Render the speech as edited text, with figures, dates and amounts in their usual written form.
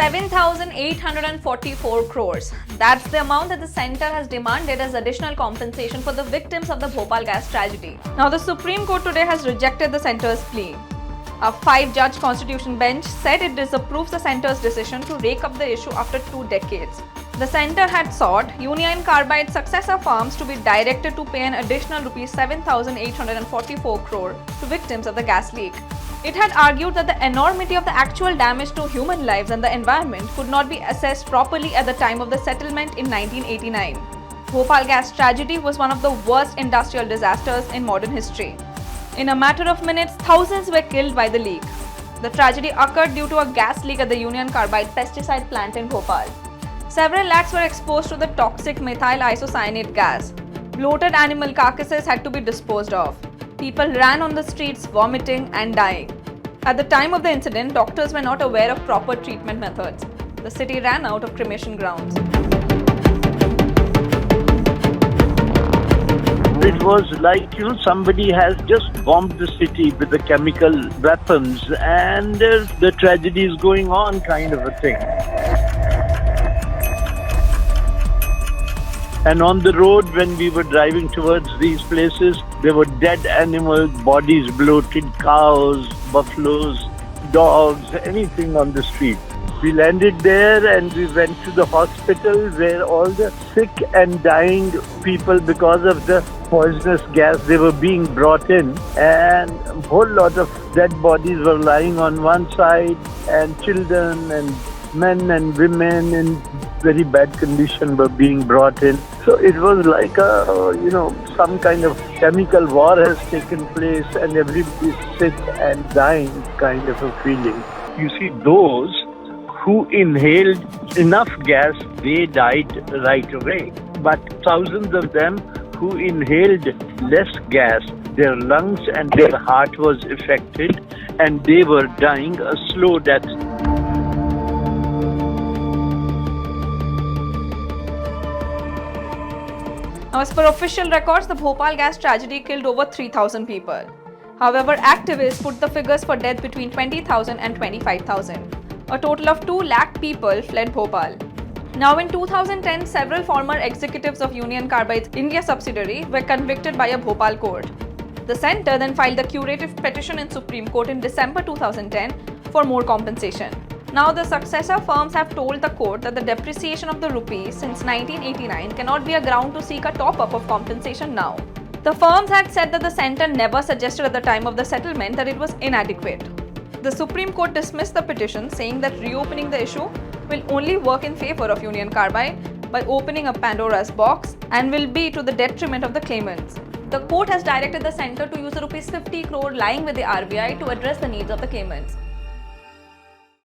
7,844 crores. That's the amount that the centre has demanded as additional compensation for the victims of the Bhopal gas tragedy. Now, the Supreme Court today has rejected the centre's plea. A 5-judge constitution bench said it disapproves the centre's decision to rake up the issue after 2 decades. The centre had sought Union Carbide successor firms to be directed to pay an additional Rs 7,844 crore to victims of the gas leak. It had argued that the enormity of the actual damage to human lives and the environment could not be assessed properly at the time of the settlement in 1989. Bhopal gas tragedy was one of the worst industrial disasters in modern history. In a matter of minutes, thousands were killed by the leak. The tragedy occurred due to a gas leak at the Union Carbide pesticide plant in Bhopal. Several lakhs were exposed to the toxic methyl isocyanate gas. Bloated animal carcasses had to be disposed of. People ran on the streets vomiting and dying. At the time of the incident, doctors were not aware of proper treatment methods. The city ran out of cremation grounds. It was like, somebody has just bombed the city with the chemical weapons and the tragedy is going on kind of a thing. And on the road, when we were driving towards these places, there were dead animals, bodies bloated, cows, buffaloes, dogs, anything on the street. We landed there and we went to the hospital where all the sick and dying people, because of the poisonous gas, they were being brought in, and a whole lot of dead bodies were lying on one side, and children and men and women in very bad condition were being brought in. So it was like some kind of chemical war has taken place and everybody's sick and dying kind of a feeling. You see, those who inhaled enough gas, they died right away. But thousands of them who inhaled less gas, their lungs and their heart was affected and they were dying a slow death. Now, as per official records, the Bhopal gas tragedy killed over 3,000 people. However, activists put the figures for death between 20,000 and 25,000. A total of 2 lakh people fled Bhopal. Now, in 2010, several former executives of Union Carbide's India subsidiary were convicted by a Bhopal court. The centre then filed a curative petition in Supreme Court in December 2010 for more compensation. Now, the successor firms have told the court that the depreciation of the rupee since 1989 cannot be a ground to seek a top-up of compensation now. The firms had said that the centre never suggested at the time of the settlement that it was inadequate. The Supreme Court dismissed the petition, saying that reopening the issue will only work in favour of Union Carbide by opening a Pandora's box and will be to the detriment of the claimants. The court has directed the centre to use the Rs 50 crore lying with the RBI to address the needs of the claimants.